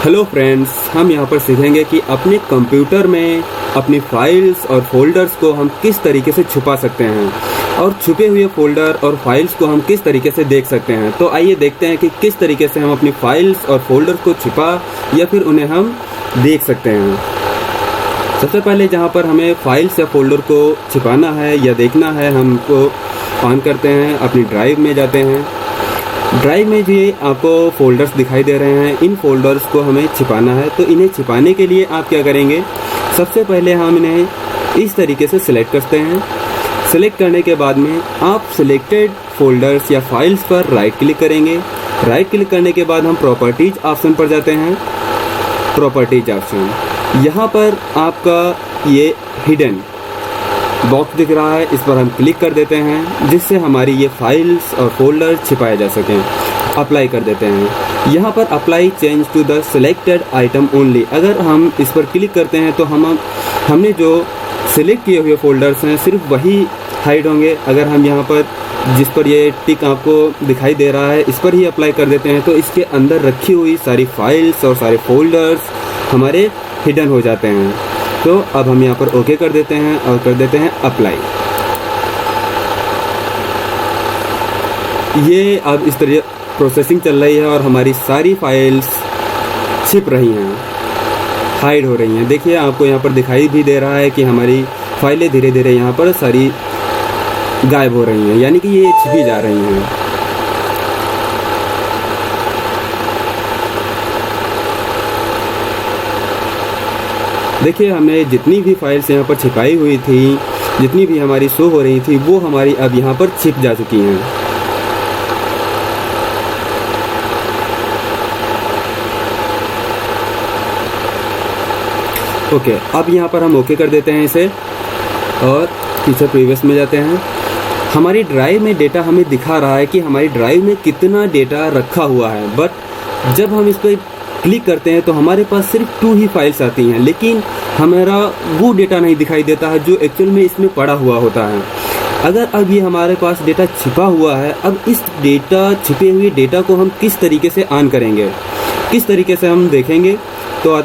Hello friends, हम यहाँ पर सीखेंगे कि अपने कंप्यूटर में अपनी फाइल्स और फोल्डर्स को हम किस तरीके से छुपा सकते हैं और छुपे हुए फोल्डर और फाइल्स को हम किस तरीके से देख सकते हैं। तो आइए देखते हैं कि किस तरीके से हम अपनी फाइल्स और फोल्डर को छुपा या फिर उन्हें हम देख सकते हैं। सबसे पहले जहाँ पर हमें फाइल्स या फोल्डर को छिपाना है या देखना है, हमको ऑन करते हैं, अपनी ड्राइव में जाते हैं। ड्राइव में जो आपको फोल्डर्स दिखाई दे रहे हैं, इन फोल्डर्स को हमें छिपाना है। तो इन्हें छिपाने के लिए आप क्या करेंगे, सबसे पहले हम इन्हें इस तरीके से सिलेक्ट करते हैं। सिलेक्ट करने के बाद में आप सिलेक्टेड फोल्डर्स या फाइल्स पर राइट क्लिक करेंगे। राइट क्लिक करने के बाद हम प्रॉपर्टीज ऑप्शन पर जाते हैं। प्रॉपर्टीज ऑप्शन, यहाँ पर आपका ये हिडन बॉक्स दिख रहा है, इस पर हम क्लिक कर देते हैं जिससे हमारी ये फाइल्स और फोल्डर छिपाए जा सकें। अप्लाई कर देते हैं। यहाँ पर apply change to the selected item only, अगर हम इस पर क्लिक करते हैं तो हमने जो सिलेक्ट किए हुए फोल्डर्स हैं सिर्फ वही हाइड होंगे। अगर हम यहाँ पर जिस पर ये टिक आपको दिखाई दे रहा है इस पर ही अप्लाई कर देते हैं तो इसके अंदर रखी हुई सारी फाइल्स और सारे फोल्डर्स हमारे हिडन हो जाते हैं। तो अब हम यहाँ पर ओके कर देते हैं और कर देते हैं अप्लाई। ये अब इस तरह प्रोसेसिंग चल रही है और हमारी सारी फाइल्स छिप रही हैं, हाइड हो रही हैं। देखिए आपको यहाँ पर दिखाई भी दे रहा है कि हमारी फाइलें धीरे धीरे यहाँ पर सारी गायब हो रही हैं, यानी कि ये छिपी जा रही हैं। देखिए हमने जितनी भी फाइल्स यहाँ पर छिपाई हुई थी, जितनी भी हमारी शो हो रही थी, वो हमारी अब यहाँ पर छिप जा चुकी हैं। ओके, अब यहाँ पर हम ओके कर देते हैं इसे और पीछे प्रीवियस में जाते हैं। हमारी ड्राइव में डेटा हमें दिखा रहा है कि हमारी ड्राइव में कितना डेटा रखा हुआ है, बट जब हम इस पर क्लिक करते हैं तो हमारे पास सिर्फ 2 ही फाइल्स आती हैं, लेकिन हमारा वो डेटा नहीं दिखाई देता है जो एक्चुअल में इसमें पड़ा हुआ होता है। अगर अब ये हमारे पास डेटा छिपा हुआ है, अब इस डेटा छिपे हुए डेटा को हम किस तरीके से ऑन करेंगे, किस तरीके से हम देखेंगे। तो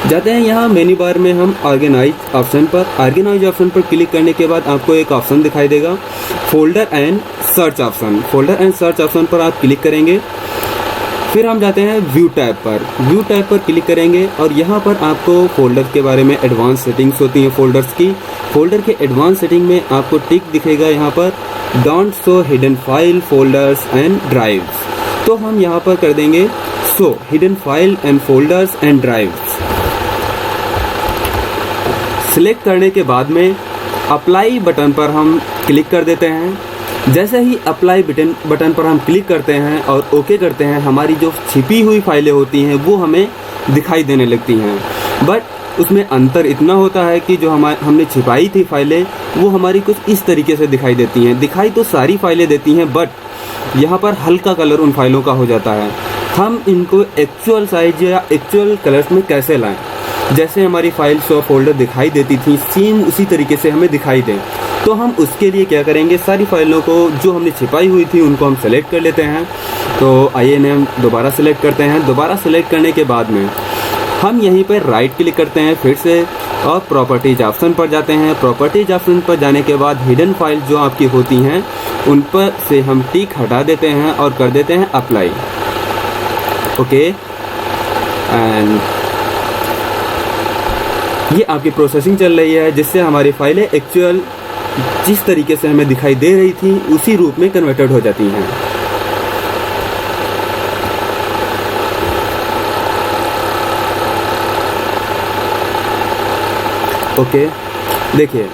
जाते हैं यहाँ मेन्यू बार में हम ऑर्गेनाइज ऑप्शन पर। ऑर्गेनाइज ऑप्शन पर क्लिक करने के बाद आपको एक ऑप्शन दिखाई देगा, folder and search option. Folder and search option पर आप क्लिक करेंगे। फिर हम जाते हैं व्यू टैब पर। व्यू टैब पर क्लिक करेंगे और यहाँ पर आपको फोल्डर के बारे में एडवांस सेटिंग्स होती हैं फोल्डर्स की। फोल्डर के एडवांस सेटिंग में आपको टिक दिखेगा यहाँ पर, don't show hidden file folders and drives. तो हम यहाँ पर कर देंगे show hidden file and folders and drives. Select करने के बाद में अप्लाई बटन पर हम क्लिक कर देते हैं। जैसे ही अप्लाई बटन पर हम क्लिक करते हैं और ओके करते हैं, हमारी जो छिपी हुई फाइलें होती हैं वो हमें दिखाई देने लगती हैं। बट उसमें अंतर इतना होता है कि जो हमने छिपाई थी फाइलें वो हमारी कुछ इस तरीके से दिखाई देती हैं। दिखाई तो सारी फाइलें देती हैं, बट यहाँ पर हल्का कलर उन फाइलों का हो जाता है। हम इनको एक्चुअल साइज या एक्चुअल कलर्स में कैसे लाएं, जैसे हमारी फाइल्स और फोल्डर दिखाई देती थी सेम उसी तरीके से हमें दिखाई दें। तो हम उसके लिए क्या करेंगे, सारी फाइलों को जो हमने छिपाई हुई थी उनको हम सेलेक्ट कर लेते हैं। तो आइए इन्हें हम दोबारा सेलेक्ट करते हैं। दोबारा सेलेक्ट करने के बाद में हम यहीं पर राइट क्लिक करते हैं फिर से और प्रॉपर्टीज ऑप्शन पर जाते हैं। प्रॉपर्टीज ऑप्शन पर जाने के बाद हिडन फाइल जो आपकी होती हैं उन पर से हम टिक हटा देते हैं और कर देते हैं अप्लाई। ओके, एंड ये आपकी प्रोसेसिंग चल रही है जिससे हमारी फाइलें एक्चुअल जिस तरीके से हमें दिखाई दे रही थी उसी रूप में कन्वर्टेड हो जाती हैं। ओके, देखिए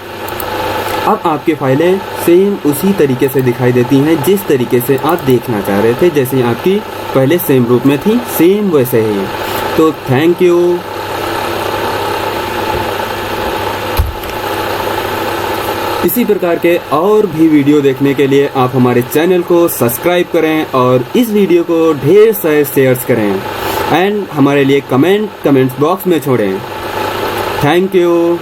अब आपकी फाइलें सेम उसी तरीके से दिखाई देती हैं जिस तरीके से आप देखना चाह रहे थे। जैसे आपकी पहले सेम रूप में थी, सेम वैसे ही। तो थैंक यू। इसी प्रकार के और भी वीडियो देखने के लिए आप हमारे चैनल को सब्सक्राइब करें और इस वीडियो को ढेर सारे शेयर्स करें एंड हमारे लिए कमेंट्स बॉक्स में छोड़ें। Thank you.